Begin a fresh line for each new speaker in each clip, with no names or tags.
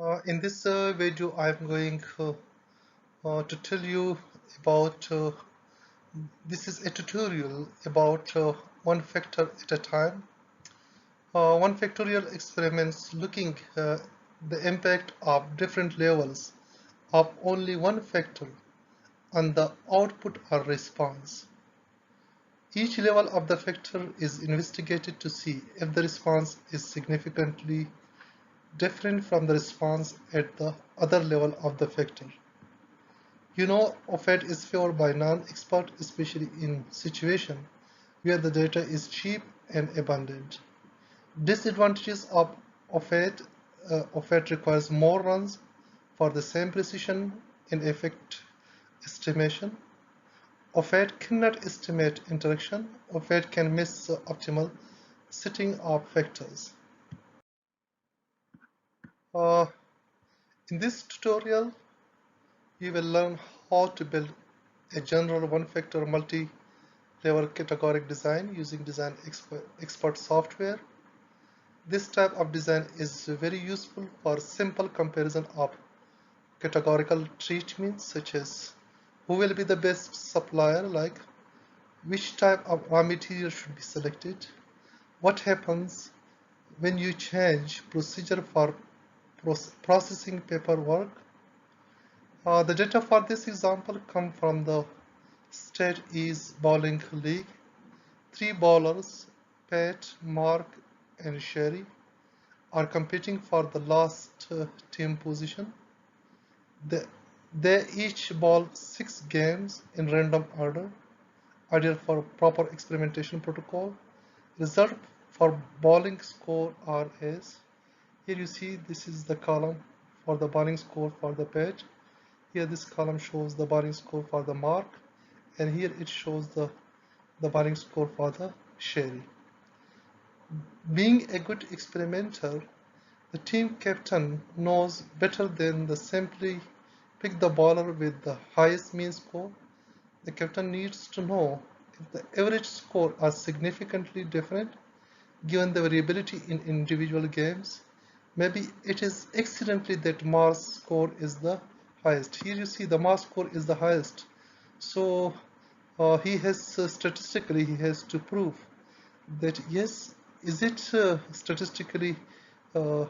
In this video, I am going to tell you about this is a tutorial about one factor at a time. One factorial experiments looking the impact of different levels of only one factor on the output or response. Each level of the factor is investigated to see if the response is significantly different from the response at the other level of the factor. You know, OFAT is favored by non-expert, especially in situations where the data is cheap and abundant. Disadvantages of OFAT: OFAT requires more runs for the same precision in effect estimation. OFAT cannot estimate interaction. OFAT can miss the optimal setting of factors. Uh, in this tutorial, you will learn how to build a general one-factor multi-level categoric design using design expert software. This type of design is very useful for simple comparison of categorical treatments, such as who will be the best supplier, like which type of raw material should be selected, what happens when you change procedure for processing paperwork. The data for this example come from the State East Bowling League. Three bowlers, Pat, Mark, and Sherry, are competing for the last team position. They, they each bowl 6 games in random order, ideal for proper experimentation protocol. Result for bowling score are as. Here you see this is the column for the bowling score for the Pat. Here this column shows the bowling score for the Mark, and here it shows the bowling score for the Sherry. Being a good experimenter, the team captain knows better than the simply pick the bowler with the highest mean score. The captain needs to know if the average score are significantly different given the variability in individual games. Maybe it is accidentally that Mars score is the highest. Here you see the Mars score is the highest. So he has statistically he has to prove that yes, is it statistically uh,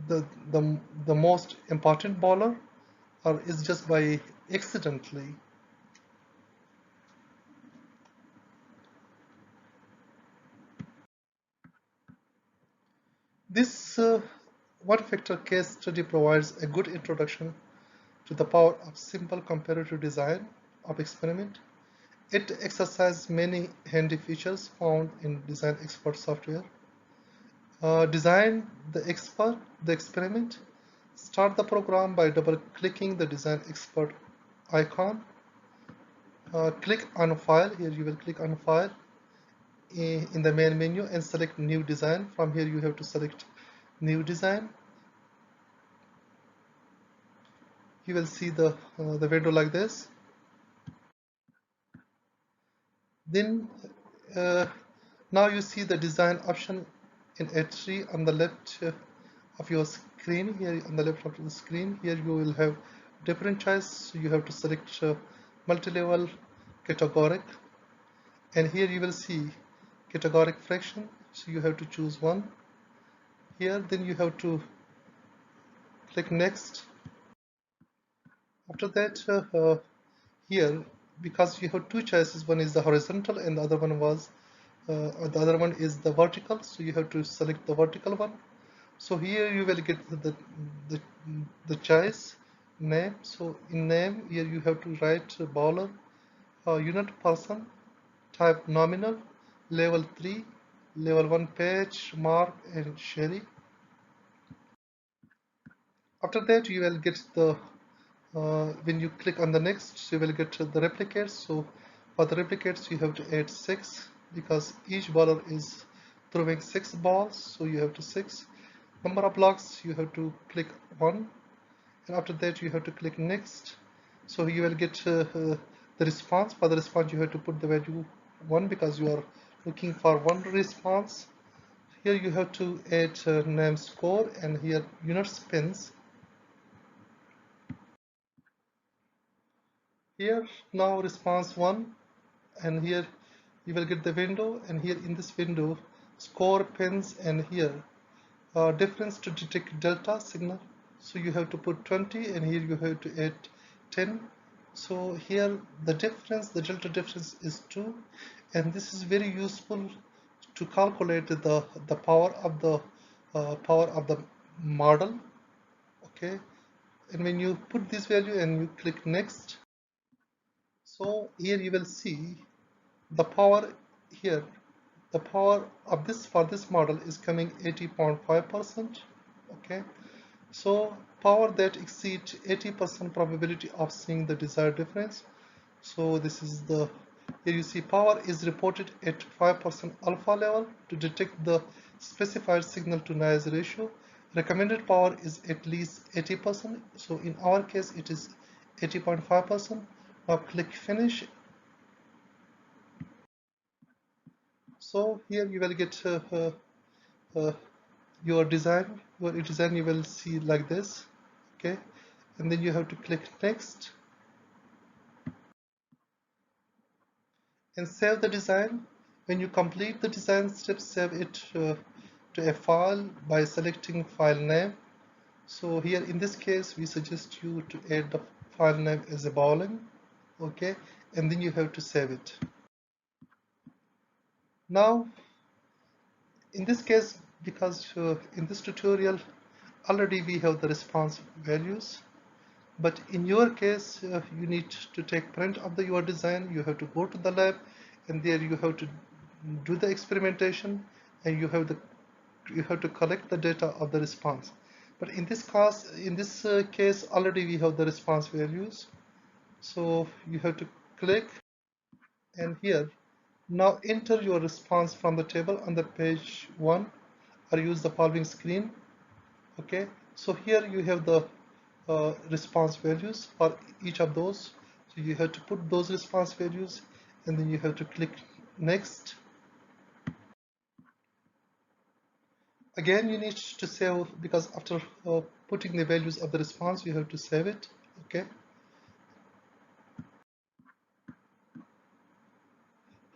the most important bowler, or is just by accidentally. This one factor case study provides a good introduction to the power of simple comparative design of experiment. It exercises many handy features found in design expert software. Design the experiment. Start the program by double-clicking the design expert icon. Click on file. Here you will click on file in the main menu and select new design. From here you have to select new design. You will see the window like this. Then now you see the design option in a tree on the left of your screen. Here on the left of the screen, here you will have different choice. So you have to select multi-level categoric, and here you will see categoric fraction. So you have to choose one here. Then you have to click next. After that, here, because you have two choices, one is the horizontal and the other one was the other one is the vertical, so you have to select the vertical one. So here you will get the, the choice name. So in name, here you have to write bowler, unit person, type nominal, level 3, level 1 page, Mark, and Sherry. After that you will get the when you click on the next, you will get the replicates. So for the replicates you have to add 6, because each bowler is throwing 6 balls, so you have to 6. Number of blocks, you have to click 1, and after that you have to click next. So you will get the response. For the response you have to put the value 1, because you are looking for one response. here you have to add name score and here unit spins. Here now response 1, and here you will get the window, and here in this window score pins, and here difference to detect delta signal, so you have to put 20 and here you have to add 10. So here the difference, the delta difference is 2, and this is very useful to calculate the power of the model. Okay, and when you put this value and you click next, so here you will see the power here. The power of this for this model is coming 80.5%. Okay, so power that exceeds 80% probability of seeing the desired difference. So this is the, here you see power is reported at 5% alpha level to detect the specified signal to noise ratio. Recommended power is at least 80%. So in our case it is 80.5%. Now click finish. So here you will get uh, your design. Your design you will see like this. Okay, and then you have to click next and save the design. When you complete the design step, save it to a file by selecting file name. So here in this case we suggest you to add the file name as a bowling. Okay, and then you have to save it. Now in this case, because in this tutorial already we have the response values, but in your case you need to take print of your design. You have to go to the lab, and there you have to do the experimentation, and you have to collect the data of the response. But in this case already we have the response values, so you have to click, and here now enter your response from the table on the page 1 or use the following screen. Okay, so here you have the response values for each of those. So you have to put those response values, and then you have to click next. Again you need to save, because after putting the values of the response you have to save it. Okay,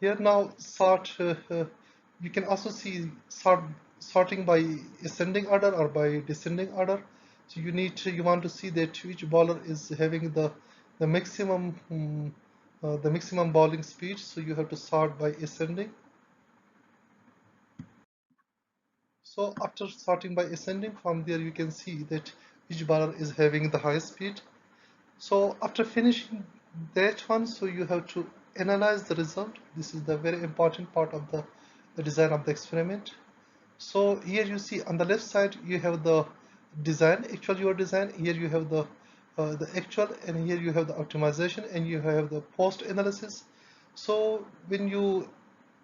here now sort, you can also see sorting by ascending order or by descending order. So you want to see that which bowler is having the maximum the maximum bowling speed, so you have to sort by ascending. So after sorting by ascending, from there you can see that which bowler is having the highest speed. So after finishing that one, so you have to analyze the result. This is the very important part of the design of the experiment. So here you see on the left side you have the design, actual your design. Here you have the actual, and here you have the optimization, and you have the post analysis. So when you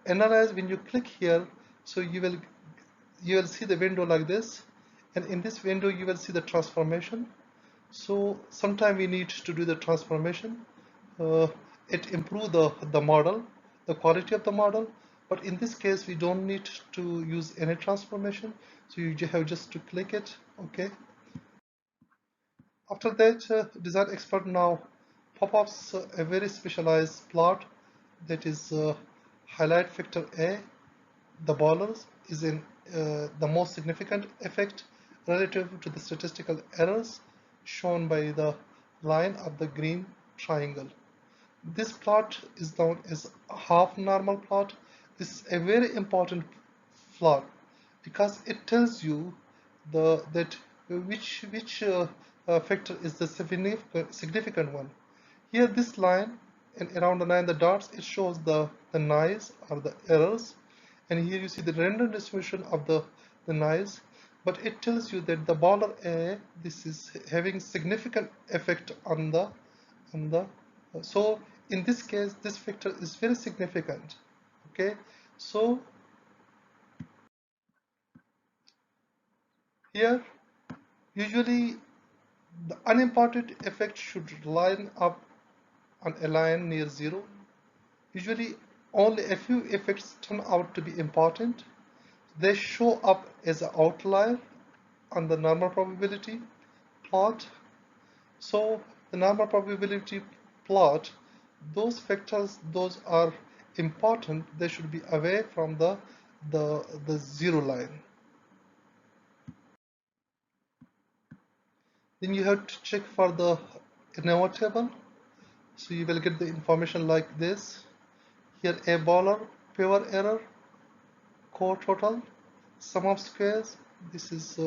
analyze, when you click here, so you will see the window like this, and in this window you will see the transformation. So sometime we need to do the transformation. It improve the model, the quality of the model. But in this case, we don't need to use any transformation. So you have just to click it. Okay. After that, design expert now pop-ups a very specialized plot that is highlight factor A. The bowlers is in the most significant effect relative to the statistical errors shown by the line of the green triangle. This plot is known as half normal plot. This is a very important plot because it tells you that which factor is the significant one. Here this line, and around the line the dots, it shows the noise or the errors, and here you see the random distribution of the noise, but it tells you that the bowler A, this is having significant effect on the so in this case this factor is very significant. Okay, so here usually the unimportant effect should line up on a line near zero. Usually only a few effects turn out to be important. They show up as an outlier on the normal probability plot. So the normal probability plot, those factors, those are important. They should be away from the zero line. Then you have to check for the ANOVA table. So you will get the information like this. Here a baller, pivot error, core total, sum of squares. This is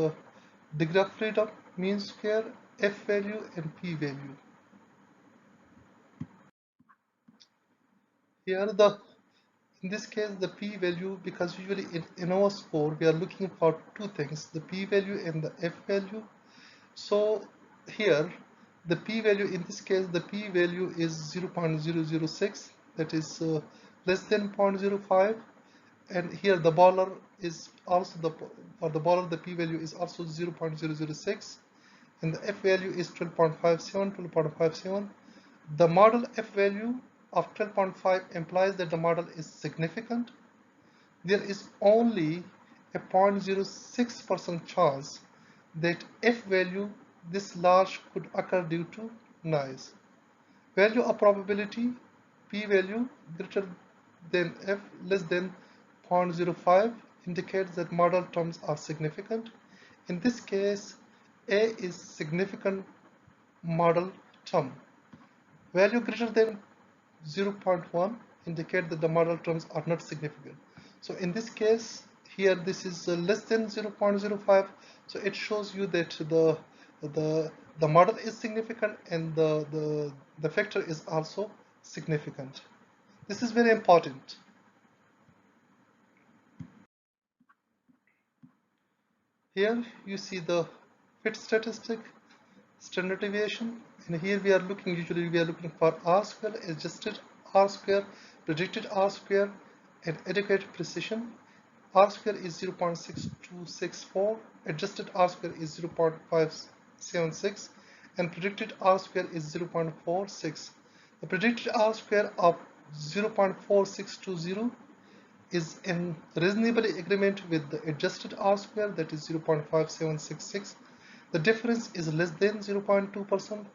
degree of freedom, mean square, f value, and p value. Here in this case the p value, because usually in our score we are looking for two things, the p value and the f value. So here the p value, in this case the p value is 0.006, that is less than 0.05, and here the baller is also for the baller the p value is also 0.006, and the f value is 12.57. The model f value of 12.5 implies that the model is significant. There is only a 0.06% chance that f value this large could occur due to noise. Value of probability, p value greater than f less than 0.05 indicates that model terms are significant. In this case, a is significant model term. Value greater than 0.1 indicate that the model terms are not significant. So in this case, here this is less than 0.05, so it shows you that the model is significant and the factor is also significant. This is very important. Here you see the fit statistic, standard deviation, and here we are looking, usually we are looking for R square, adjusted R square, predicted R square, and adequate precision. R square is 0.6264, adjusted R square is 0.576, and predicted R square is 0.46. The predicted R square of 0.4620 is in reasonably agreement with the adjusted R square, that is 0.5766. The difference is less than 0.2%.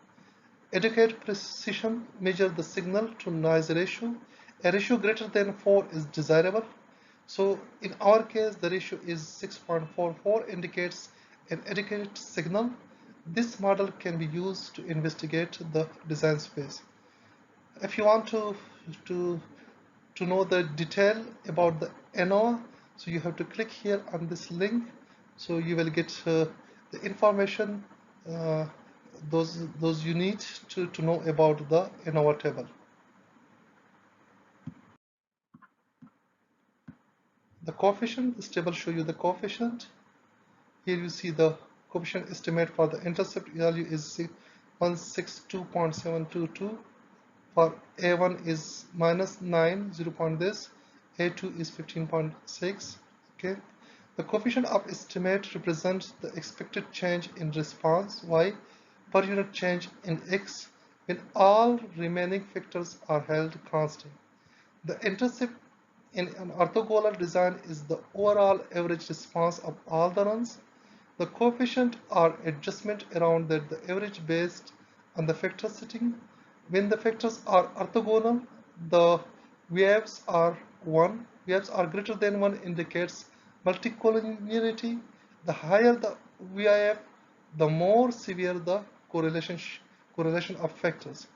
Adequate precision measures the signal to noise ratio. A ratio greater than 4 is desirable. So in our case, the ratio is 6.44, indicates an adequate signal. This model can be used to investigate the design space. If you want to know the detail about the ANOVA, so you have to click here on this link, so you will get the information those you need to know about the ANOVA table. The coefficient, this table show you the coefficient. Here you see the coefficient estimate for the intercept value is 162.722. For A1 is minus 9, 0 point this, A2 is 15.6. Okay, the coefficient of estimate represents the expected change in response y per unit change in x when all remaining factors are held constant. The intercept in an orthogonal design is the overall average response of all the runs. The coefficient are adjustment around that the average based on the factor setting. When the factors are orthogonal, the waves are 1. Waves are greater than 1 indicates multicollinearity. The higher the VIF, the more severe the correlation of factors.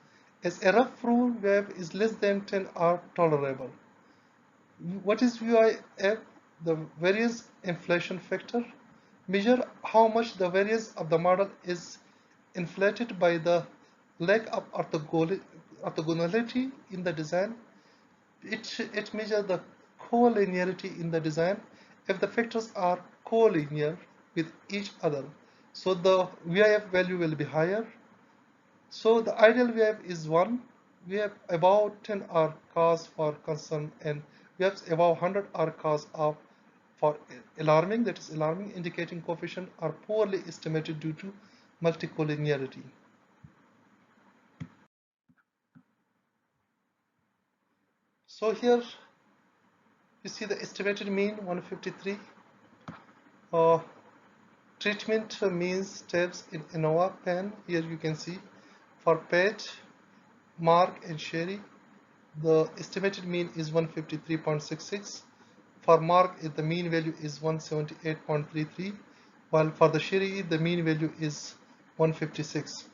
As a rough rule, wave is less than 10 are tolerable. What is VIF? The variance inflation factor. Measure how much the variance of the model is inflated by the lack of orthogonality in the design. It measures the collinearity in the design. If the factors are collinear with each other, so the VIF value will be higher. So the ideal VIF is 1. VIF above 10 are cause for concern, and VIFs above 100 are cause of for alarming, that is alarming, indicating coefficient are poorly estimated due to multicollinearity. So here you see the estimated mean 153, Uh, Treatment means steps in ANOVA pen. Here you can see for PET, Mark and Sherry, the estimated mean is 153.66. For Mark, the mean value is 178.33, while for the Sherry, the mean value is 156.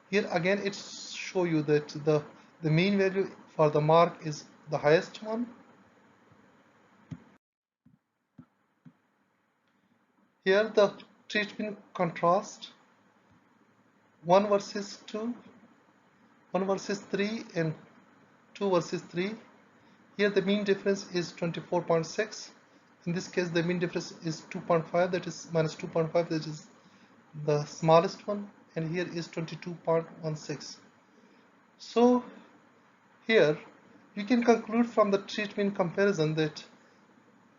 Here again, it show you that the mean value for the Mark is the highest one. Here the treatment contrast 1 versus 2, 1 versus 3 and 2 versus 3. Here the mean difference is 24.6. In this case the mean difference is 2.5, that is minus 2.5, that is the smallest one, and here is 22.16. So here you can conclude from the treatment comparison that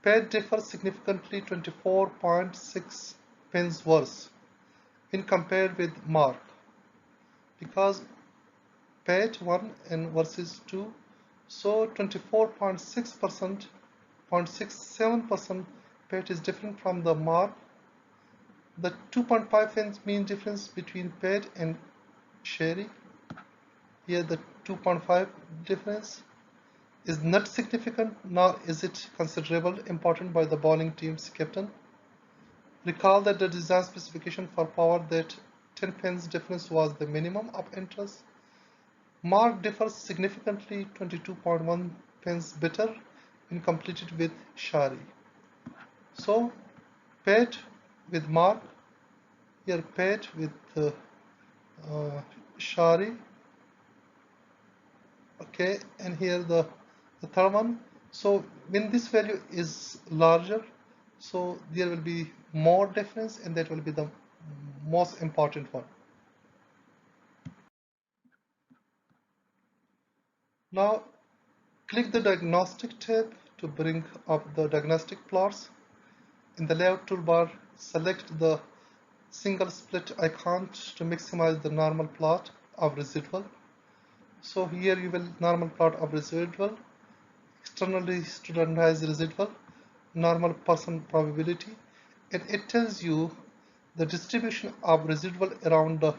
PET differs significantly 24.6 pence worse when compared with Mark, because PET 1 and versus 2, so 24.6%, 0.67% PET is different from the Mark. The 2.5 pence mean difference between PET and Sherry, here the 2.5 difference is not significant, nor is it considerable important by the bowling team's captain. Recall that the design specification for power that 10 pence difference was the minimum of interest. Mark differs significantly 22.1 pence better when completed with Shari. So PET with Mark, here PET with Shari, okay, and here the third one. So when this value is larger, so there will be more difference, and that will be the most important one. Now click the diagnostic tab to bring up the diagnostic plots. In the layout toolbar, select the single split icon to maximize the normal plot of residual. So here you will normal plot of residual, externally standardized residual, normal percent probability, and it tells you the distribution of residual around the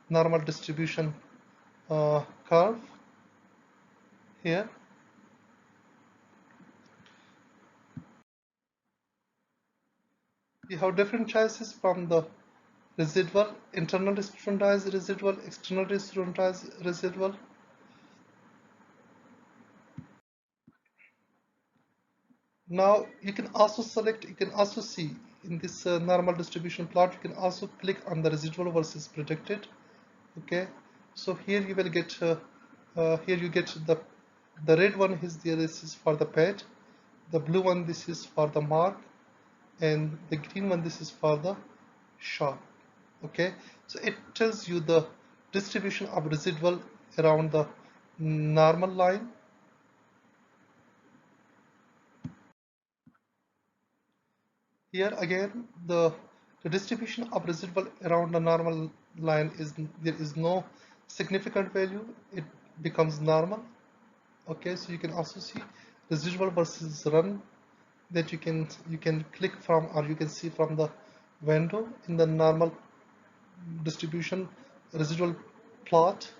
normal distribution curve here. You have different choices from the residual, internally standardized residual, externally standardized residual. Now you can also select, you can also see in this normal distribution plot, you can also click on the residual versus predicted. Okay, so here you will get here you get the red one is there, this is for the PET, the blue one this is for the Mark, and the green one this is for the sharp. Okay, so it tells you the distribution of residual around the normal line. Here again the distribution of residual around the normal line is, there is no significant value, it becomes normal. Okay, so you can also see residual versus run, that you can click from, or you can see from the window in the normal distribution residual plot.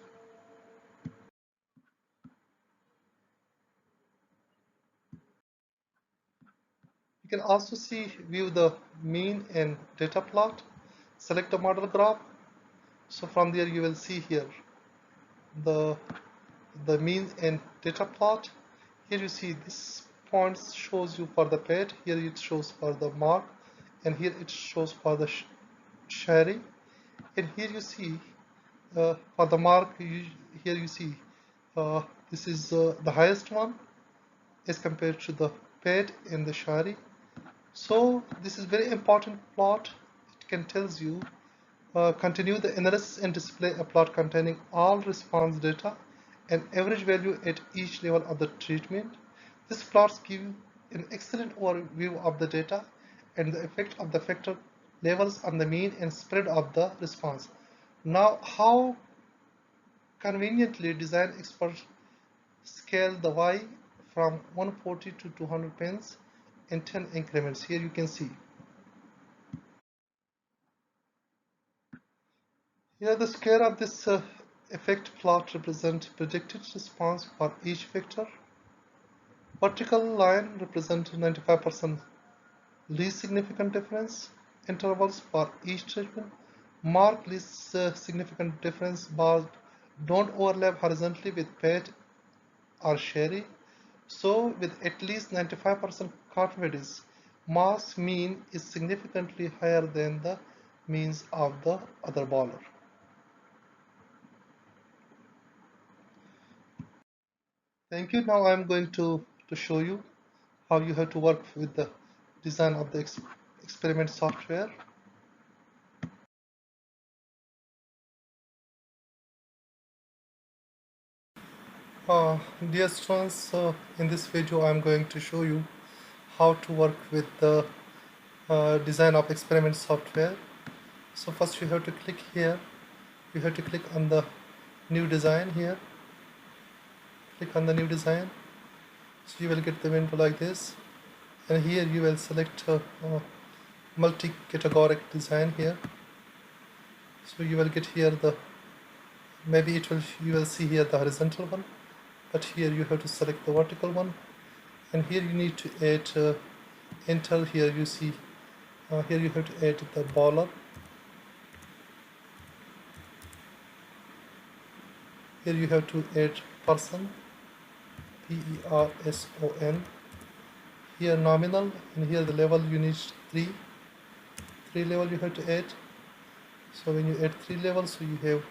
You can also see view the mean and data plot. Select the model graph. So from there you will see here the mean and data plot. Here you see this point shows you for the PET, here it shows for the Mark, and here it shows for the Sherry. And here you see for the Mark, here you see this is the highest one as compared to the PET and the Shari. So this is very important plot. It can tells you continue the analysis and display a plot containing all response data and average value at each level of the treatment. These plots give an excellent overview of the data and the effect of the factor levels on the mean and spread of the response. Now, how conveniently design experts scale the Y from 140 to 200 pence in 10 increments. Here you can see. The square of this effect plot represents predicted response for each vector. Vertical line represents 95% least significant difference. Intervals for each treatment. Mark least significant difference bars don't overlap horizontally with PET or Sherry. So with at least 95% confidence, mass mean is significantly higher than the means of the other bowler. Thank you. Now I'm going to show you how you have to work with the design of the experiment software. Dear students, in this video I'm going to show you how to work with the design of experiment software. So first you have to click here. You have to click on the new design here. Click on the new design. So you will get the window like this, and here you will select multi-categoric design here. So you will get here the you will see here the horizontal one, but here you have to select the vertical one, and here you need to add enter. Here you see here you have to add the bowler. Here you have to add person, person. Here nominal, and here the level you need three level you have to add. So when you add 3 levels, so you have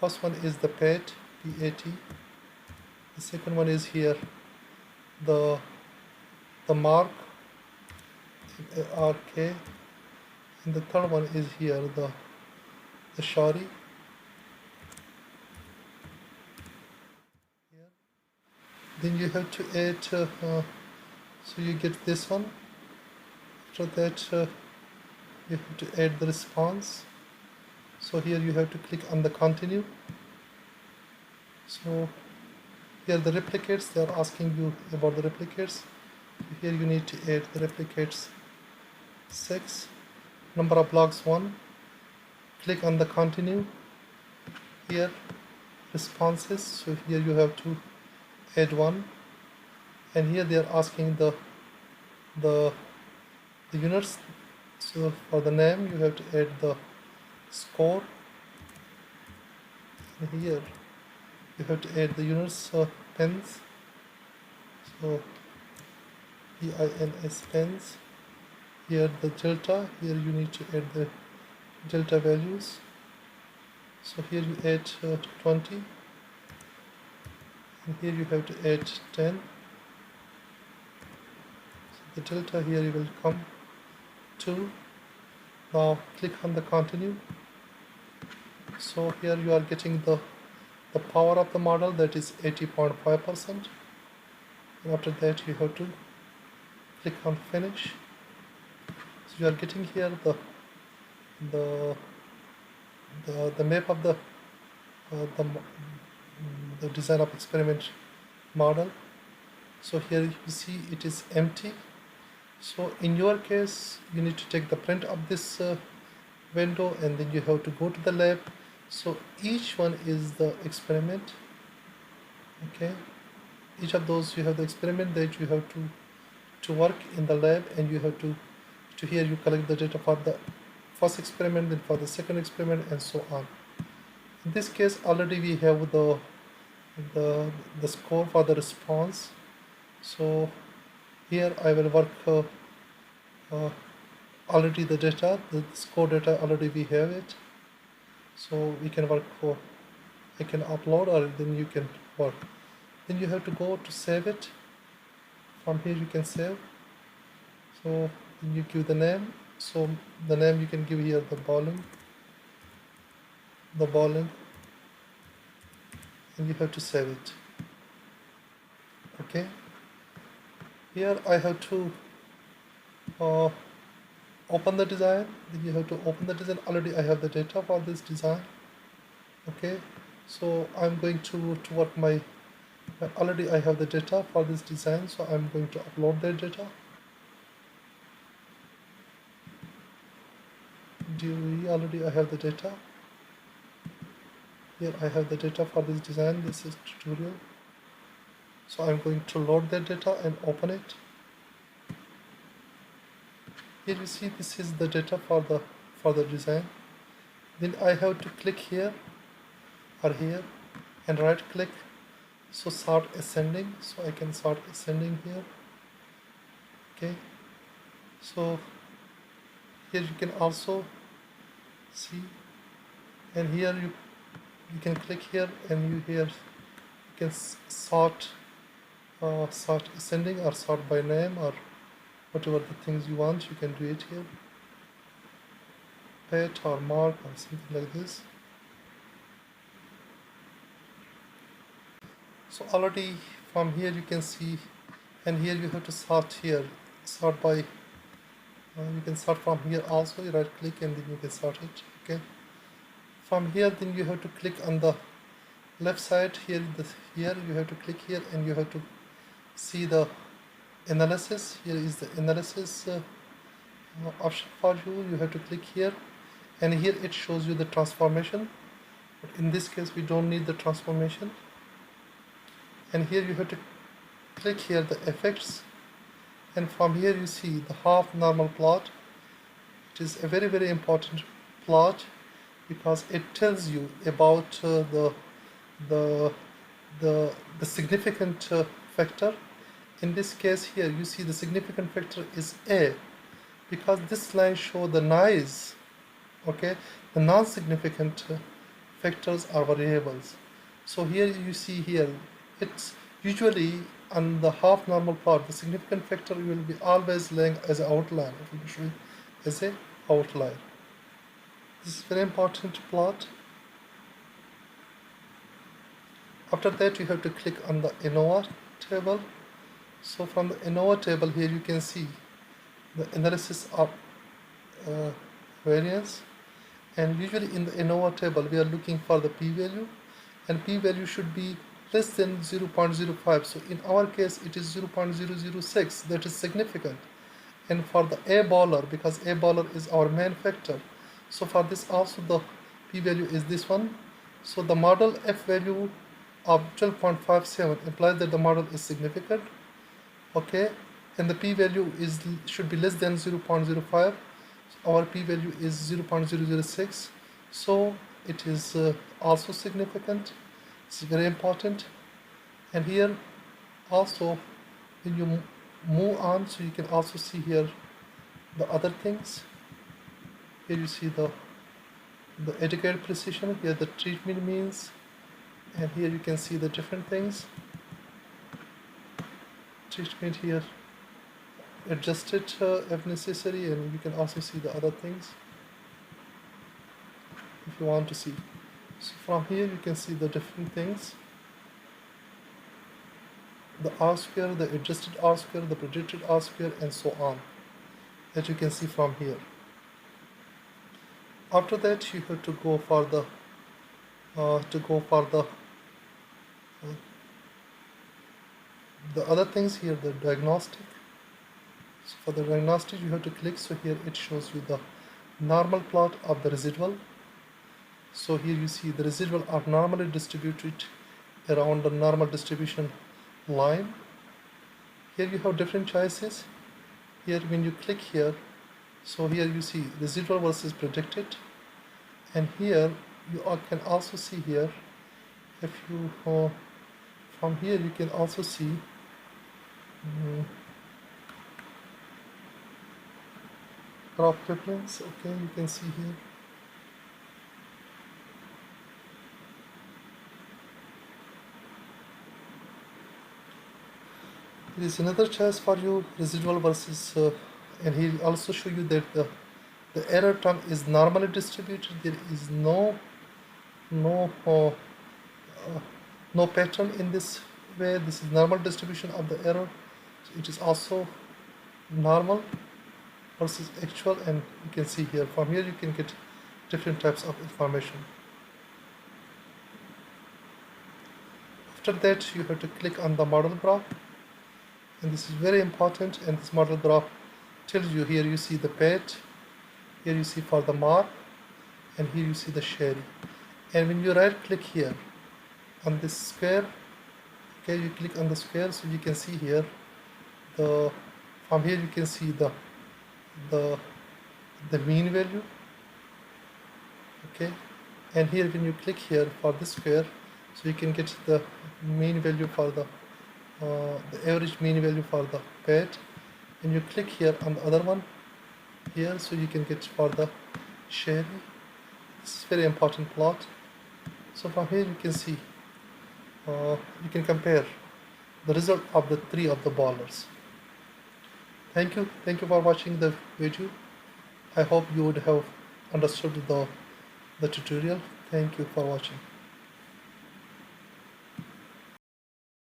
first one is the PAT, PAT. The second one is here the mark, RK, and the third one is here the shari. Then you have to add so you get this one. After that you have to add the response. So here you have to click on the continue. So here the replicates, they are asking you about the replicates. Here you need to add the replicates 6, number of blocks 1. Click on the continue. Here responses, so here you have to add 1, and here they are asking the units. So for the name you have to add the score, and here you have to add the units pens, so PINS pens. Here the delta, here you need to add the delta values. So here you add 20, and here you have to add 10. So the delta here you will come 2. Now click on the continue. So here you are getting the power of the model, that is 80.5%. And after that you have to click on finish. So you are getting here the map of the design of experiment model. So here you see it is empty. So in your case you need to take the print of this window, and then you have to go to the lab. So each one is the experiment. Okay, each of those you have the experiment that you have to work in the lab, and you have to here you collect the data for the first experiment, then for the second experiment, and so on. In this case already we have the score for the response. So here I will work already the data, the score data already we have it. So we can work for, I can upload, or then you can work. Then you have to go to save it. From here you can save. So you give the name. So the name you can give here the bowling, and you have to save it. Okay. Here I have to open the design. Then you have to open the design. Already I have the data for this design. Okay, so I'm going to work my already I have the data for this design, so I'm going to upload the data. Already I have the data. Here I have the data for this design. This is tutorial. So I'm going to load that data and open it. Here you see this is the data for the design. Then I have to click here or here and right click, so sort ascending, so I can sort ascending here. Okay, so here you can also see, and here you can click here and you can sort ascending or sort by name or whatever the things you want. You can do it here, pet or mark or something like this. So already from here you can see, and here you have to sort here, sort by you can sort from here also. You right click and then you can sort it. Okay, from here then you have to click on the left side here. Here you have to click here and you have to see the analysis. Here is the analysis option for you. You have to click here, and here it shows you the transformation, but in this case we don't need the transformation. And here you have to click here the effects, and from here you see the half normal plot. It is a very, very important plot because it tells you about the significant factor. In this case here you see the significant factor is A, because this line show the noise. Okay, the non-significant factors are variables. So here you see here, it's usually on the half normal plot, the significant factor will be always laying as an outline. It will be showing as an outline. This is very important plot. After that you have to click on the ANOVA table. So from the ANOVA table here you can see the analysis of variance, and usually in the ANOVA table we are looking for the p-value, and p-value should be less than 0.05. so in our case it is 0.006. that is significant. And for the A-baller, because A-baller is our main factor, so for this also the p-value is this one. So the model F value of 12.57 implies that the model is significant. Okay, and the p-value should be less than 0.05. So our p-value is 0.006, so it is also significant. It's very important. And here also when you move on, so you can also see here the other things. Here you see the adequate precision, here the treatment means, and here you can see the different things. Treatment here adjusted if necessary, and you can also see the other things if you want to see. So from here you can see the different things, the R square, the adjusted R square, the predicted R square, and so on, that you can see from here. After that you have to go for the other things here, the diagnostic. So for the diagnostic you have to click, so here it shows you the normal plot of the residual. So here you see the residual are normally distributed around the normal distribution line. Here you have different choices. Here when you click here, so here you see residual versus predicted, and here you can also see here, if you from here you can also see graph preference. Okay, you can see here. There is another choice for you, residual versus, and he will also show you that the error term is normally distributed. There is no pattern in this way. This is normal distribution of the error. So it is also normal versus actual, and you can see here. From here you can get different types of information. After that you have to click on the model graph, and this is very important. And this model graph tells you, here you see the page, here you see for the mark, and here you see the shading. And when you right click here on this square, okay, you click on the square, so you can see here the from here you can see the the mean value, okay. And here when you click here for this square, so you can get the mean value for the average mean value for the pet. When you click here on the other one here, so you can get for the sherry. This is very important plot. So from here you can see you can compare the result of the three of the ballers. Thank you for watching the video. I hope you would have understood the tutorial. Thank you for watching.